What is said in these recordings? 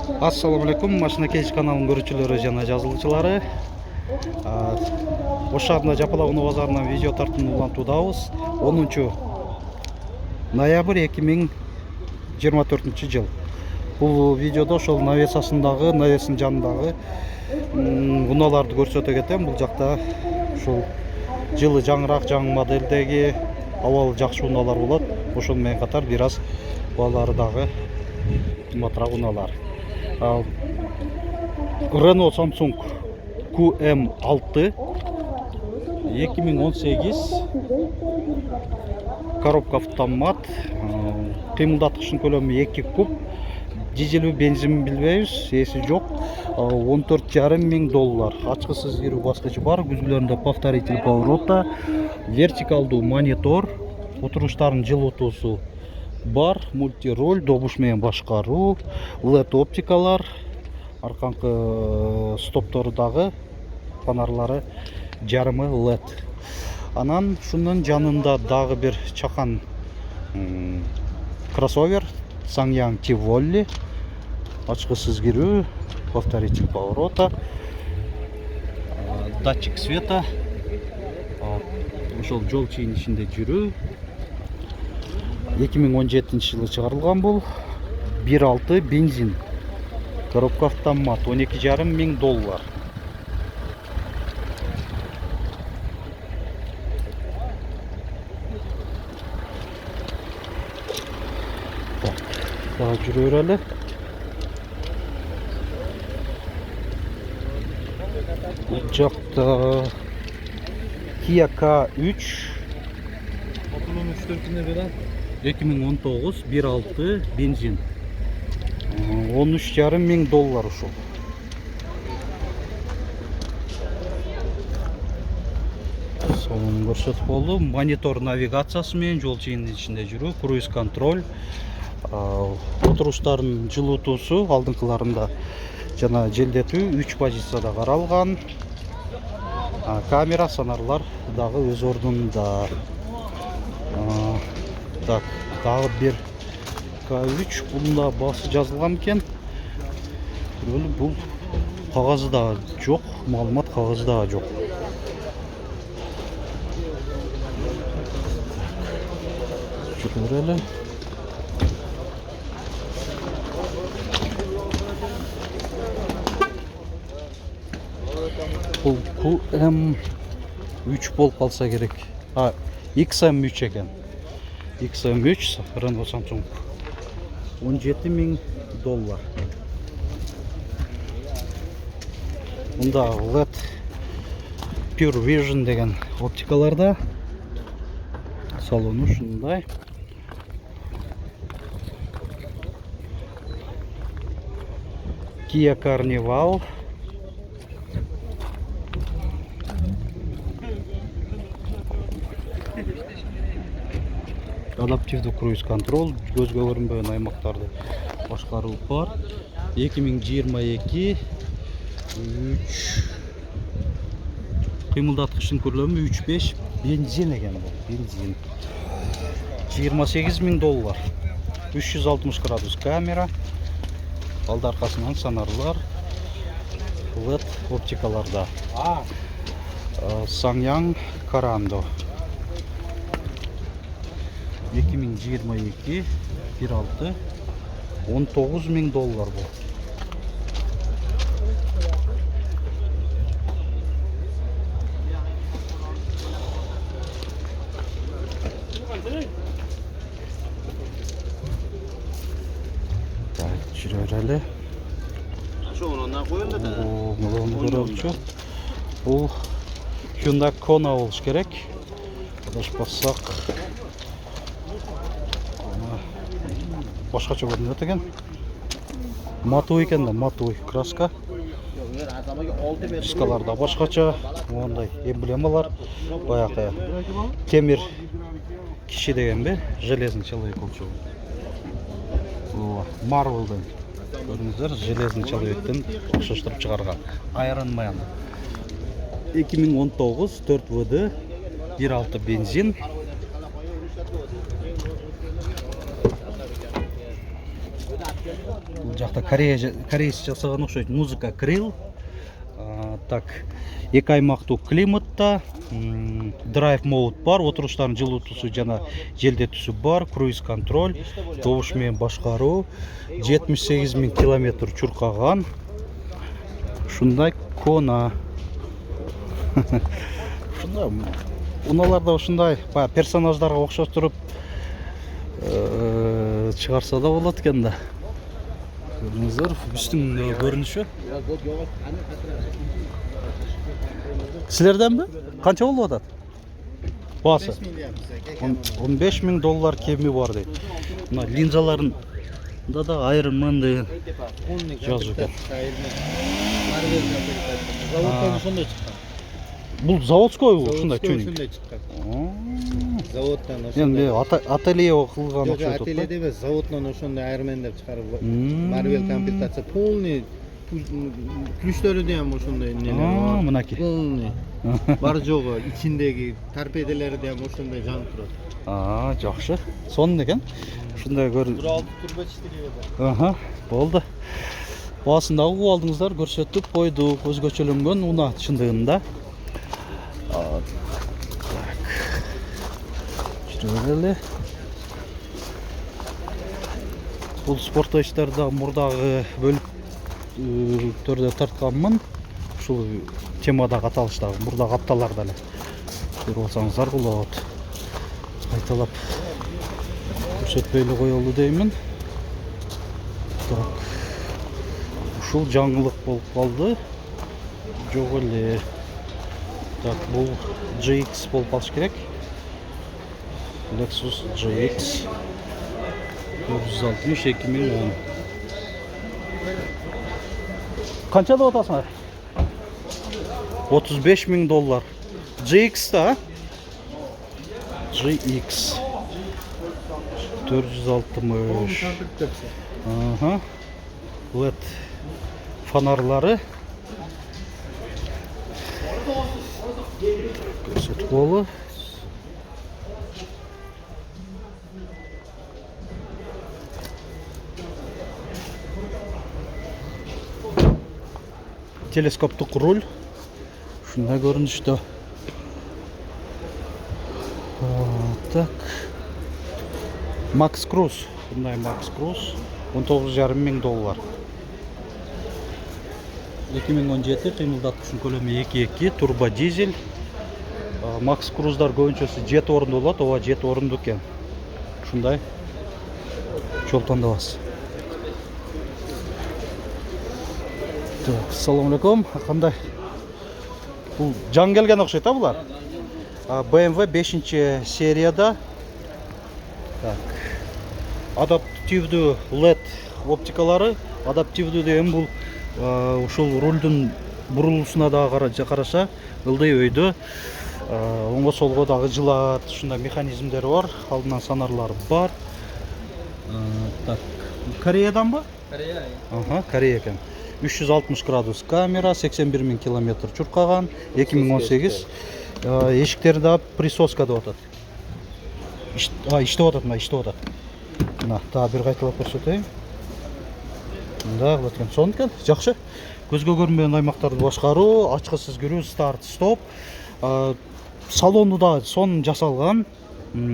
Assalamu alaikum, Машина Кейс каналының көрүүчүлөрү жана жазылуучулары. Ош шаарында Жапалак унаа базарынан видео тартууну улантуудабыз. 10 ноябрь 2024 жыл. Бул видеодо ошол навесасындагы, навестин жанындагы унааларды көрсөтө кетем. Бул жакта ушул жылы жаңыраак, жаңы моделдеги абалы жакшы унаалар болот. Ошол менен катар бир аз балары дагы кымбатыраак унаалар. Renault Samsung QM6 2018 коробка автомат, кыймылдаткычтын көлөмү 2 куб, дизелби бензин билбейбиз, эси жок. 14,5 миң доллар. Ачкысыз кирүү баскычы бар, күзгүлөрүндө повторитель поворота, вертикалдуу монитор, отуруштардын жылытуусу бар, мультироль, добуш менен башкаруу, LED оптикалар, арканкы стоптору дагы, фонарлары жарымы LED. Анан шунун жанында дагы бир чакан кроссовер Sanyang Tivoli, ачкысыз кирүү, повторитель поворота, датчик света, ошол жол чийинишинде жүрүү. 2017 жылы чыгарылган бул. 1.6 бензин. Коробка автомат 12,5 миң доллар. Daha жүрө берели. Бул жакта Kia K3 2019 1.6 бензин 13,5 миң доллар ушул. Сонун көрсөтүп болду. Монитор навигациясы менен жол чийинишинде жүрүү, круиз контроль, отуруштардын жылытуусу, алдыңкыларында жана желдетүү 3 позицияда каралган. Камера, сонарлар дагы өз ордунда. Так, дагы бир K3, бунда басы жазылган экен. Бул кагазы да жок, маалымат кагазы да жок. Көрөлү. Бул QM3 болуп калса керек. XM3 экен. XM3 Renault Samsung 17 миң доллар. Мында LED Pure Vision деген оптикаларда. Салону ушундай. Kia Carnival адаптивдүү круиз контроль, көзгө көрүнбөгөн аймактарды башкаруу бар. 2022 кыймылдаткычтын көлөмү 3,5 бензин экен бул. Бензин 28 миң доллар. 360 градус камера, алды аркасынан сонарлар, LED оптикаларда. Sanyang Karando 2022 1.6 19 миң доллар бул. Так, жүрө берели. Муну көрөлүчү. Бул Hyundai Kona болуш керек. Адашпасак башкача көрүнөт экен. Матуй экен да, матуй краска. Дискаларда башкача, мондай эмблемалар, баягы темир киши дегенби, железный человек болчу. Marvel'дан көрүңүздөр, железный человектен окшоштуруп чыгарган. Iron Man 2019 4WD 1.6 бензин Бул жакта кореец жасаган окшойт. Музыка Крил. Так, 2 аймактуу климатта, драйв мод бар, отуруштардын жылытуусу жана желдетүүсү бар, круиз контроль, добуш менен башкаруу, 78 000 километр чуркаган. Ушундай Кона. Ушундай унааларда ушундай персонаждарга окшоштуруп чыгарса да болот экен да. Көрүңүздөр, үстүн көрүнүшү. Силерденби? Канча болуп атат? Баасы? 15 000 доллар кеми бар дейт. Мына линзаларында да Iron Man деген жазуу экен. Заводтан ошондой чыккан. Бул заводской ушундай чөнүк. Ошондой чыккан. Заводтан Эми ошондой. ателье кылган Жок, окшойт. ательеде эмес, заводтан ошондой Iron Man деп чыгарып. Marvel комплектация полный. Ключтөрү да ham ошондой нелер бар. Мынакей. Полный. Бар жогу ичиндеги торпеделери да ham ошондой жанып турат. Жакшы. Сонун экен. Ушундай көрүн. 1.6 турбо 4 Болду. Баасын да угуп алдыңыздар, көрсөтүп койдук. Өзгөчөлөнгөн уна чындыгында. Так. Жүрөлү. Бул спорттоштарда мурдагы бөлүп түрдө тартканмын. Ушул темадагы аталыштагы мурдагы апталарда эле. Көрүп алсаңыздар болот. Кайталап көрсөтпөй эле коелу деймин. Так. Ушул жаңылык болуп калды. Жок эле. Так, бул GX болуп калыш керек. Lexus GX 460 2010. Канча деп атасыңар? 35 000 доллар. GX да? GX 460. LED фонарлары. Көрсөтүп болу. Телескоптук руль. Ушундай көрүнүштө. Так. Max Cruise. Bunday Max Cruise 19,5 000 доллар. 2017 кыймылдаткычынын көлөмү 2.2, турбо дизель. Max Cruise'дар көбүнчөсү 7 орунду болот, ооба 7 орунду экен. Ушундай жол тандабас. Так, ассаламу алейкум. Кандай? Бул жаңы келген окшойт, булар? BMW 5 серияда. Так. Адаптивдүү LED оптикалары, адаптивдүү деген бул ушул рулдун бурулуусуна дагы караша, ылдый өйдө, оңго солго дагы жылат, ушундай механизмдери бар, алдынан санарлар бар. Так, Кореяданбы? Корея. Корея экен. 360 градус камера, 81 000 километр чуркаган, 2018. Эшиктери да присоска деп атат. Иштеп атат, мына иштеп атат. Мына, дагы бир кайталап көрсөтөйүн. Мында кылат экен, сонун экен, жакшы. Көзгө көрүнбөгөн аймактарды башкаруу, ачкысыз кирүү, старт, стоп. Салону да сонун жасалган.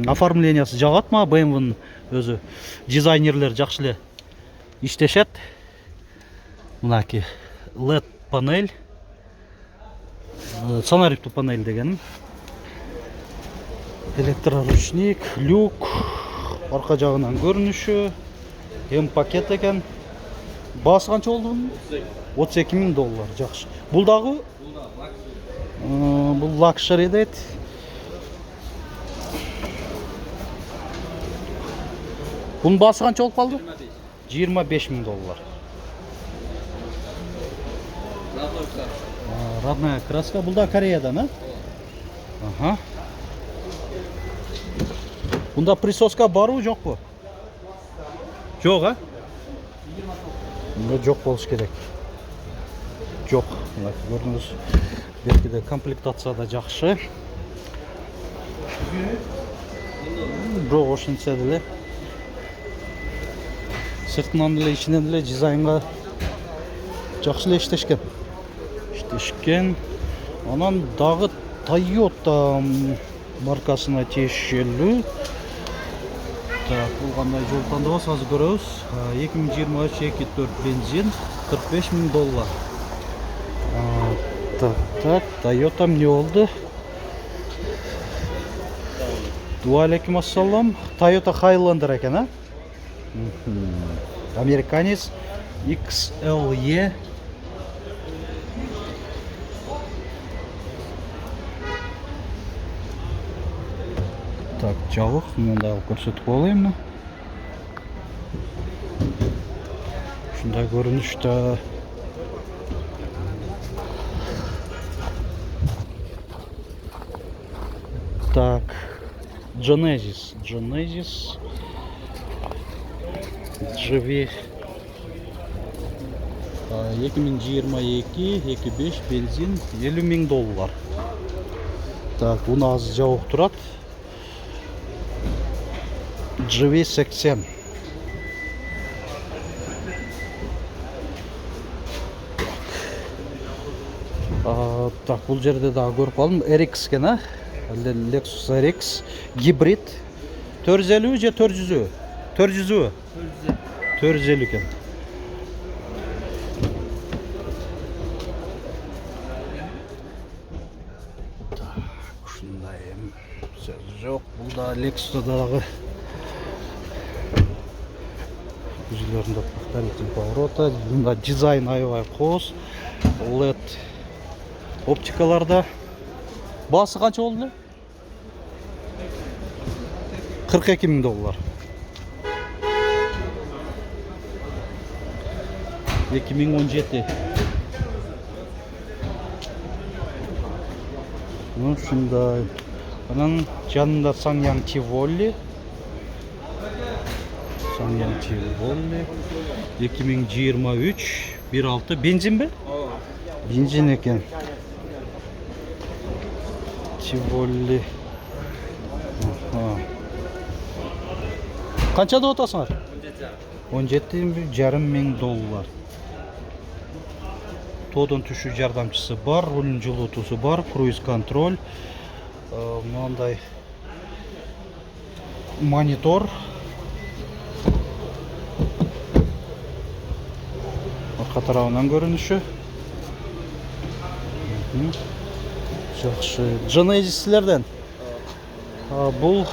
Оформлениясы жагат ма, BMW-нын өзү. Дизайнерлер жакшы эле иштешет. Мынаки LED панель. Сонарифтуу панель деген. Электроручник, люк, арка жагынан көрүнүшү, М-пакет экен. Баасы канча болду бунун? 32 000 доллар, жакшы. Бул дагы? Бул лакшери дейт. Бунун баасы канча болуп калды? 25 000 доллар. Родная краска. Бул да Кореядан, Бунда присоска барбы, жокпу? Жок, Бунда жок болуш керек. Жок. Мына көрдүңүз. Белгиде комплектация да жакшы. Жок, ошентсе деле сыртынан деле ичинен деле дизайнга жакшы эле иштешкен. Анан дагы Toyota маркасына тиешелүү. Так, бул кандай жол тандабыз, азыр көрөбүз. 2023 2.4 бензин, $45,000. Так, Toyota эмне болду? Алейкум ассалам. Toyota Highlander экен, а? Американец XLE. Так, жабык, мындай алып көрсөтүп коелуйм. Ушундай көрүнүштө. Так, Genesis GV 2022 2.5 бензин $50,000. Так, буну азыр жабык турат. GV 80. Так, бул жерде дагы көрүп калдым. RX экен, а? Lexus RX гибрид. 450 же 400? 400. 450 экен. Так, ушундай эми сөз жок. Бул да Lexus'та дагы жүзлөрүндө повторитель поворота, мында дизайн аябай кооз. LED оптикаларда. Баасы канча болду? $42,000. 2017. Ушундай. Анан жанында Sanyang Tivoli. 2023 1.6 бензинби? Бензин экен. Tivoli. Канча деп атасыңар? $17,500. Тоодон түшүү жардамчысы бар, рулдун жылытуусу бар, круиз контроль. Мындай монитор. Арка тарабынан көрүнүшү. Жакшы. Genesis'lerden. Бул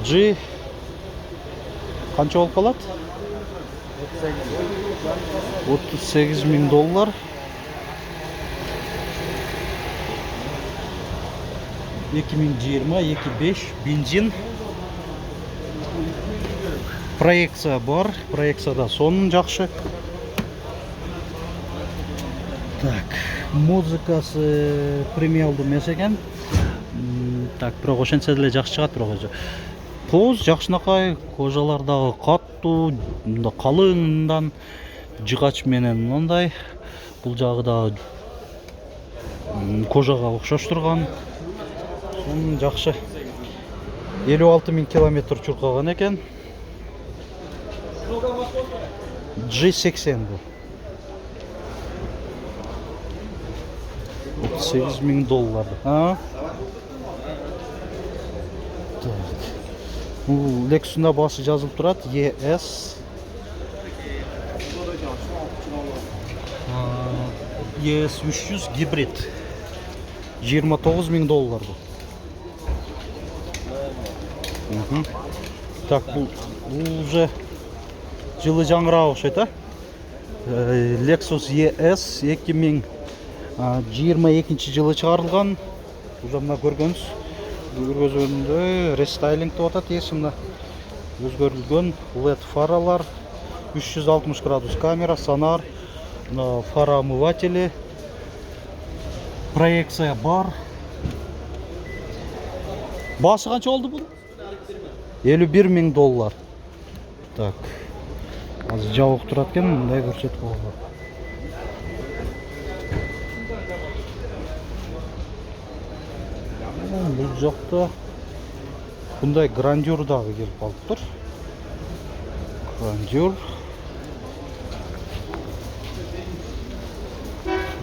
G канча болуп калат? $38,000. $2,020 бензин. Проекция бар. Проекцияда сонун жакшы. Так, музыкасы премиалдуу эмес экен. Так, бирок ошентсе деле жакшы чыгат, бирок кооз жакшынакай, кожалар дагы каттуу, мында калыңдан жыгач менен мындай. Бул жагы да кожага окшош турган. Сонун жакшы. 56,000 километр чуркаган экен. G80 бул. $38,000. Бул Lexus'da баасы жазылып турат. ES 300 гибрид. $29,000 бул. Так, бул уже жылы жаңыраак окшойт, а? Lexus ES 2022 жылы чыгарылган. Уже мына көргөнүздөй рестайлинг деп атат, эсимде. Өзгөрүлгөн LED фаралар, 360 градус камера, сонар, фара омыватели, проекция бар. Баасы канча болду бул? $51,000. Так. Азыр жабык турат экен, мындай көрсөтүп койгон. Бул жакта мындай грандюр дагы келип калыптыр.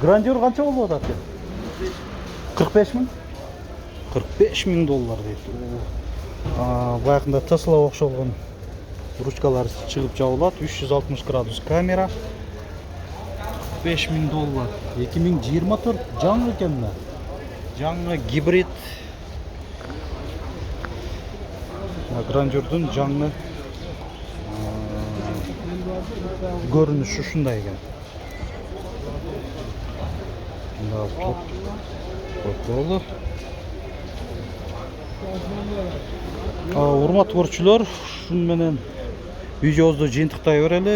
Grandeur қанша болып жатады? 45 мың? 45 мың доллар дейді. Баяғында Tesla оқшалған ручкалар шығып жабылады. 360 градус камера. 45 мың доллар. 2024 жаңы екен мына. Жаңы гибрид. Грандердің жаңы көрініші шындай екен. Топ. Урматтуу көрүүчүлөр, шун менен видеобузду жыйынтыктай берели.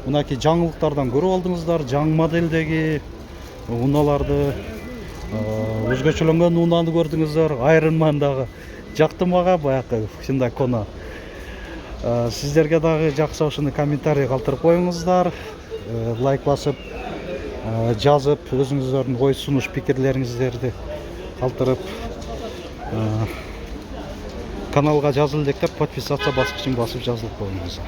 Мынакей жаңылыктардан көрүп алдыңыздар. Жаңы моделдеги унааларды, өзгөчөлөнгөн унаны көрдүңүздөр. Iron Man'дагы жакты мага баягы ушундай коно. Сиздерге дагы жакса ушуну комментарий калтырып коюңуздар. Лайк басып, жазып, өзүңүздөрдүн ой сунуш пикирлериңиздерди калтырып, каналга жазыл дектеп подписаться баскычын басып жазылып коюңуздар.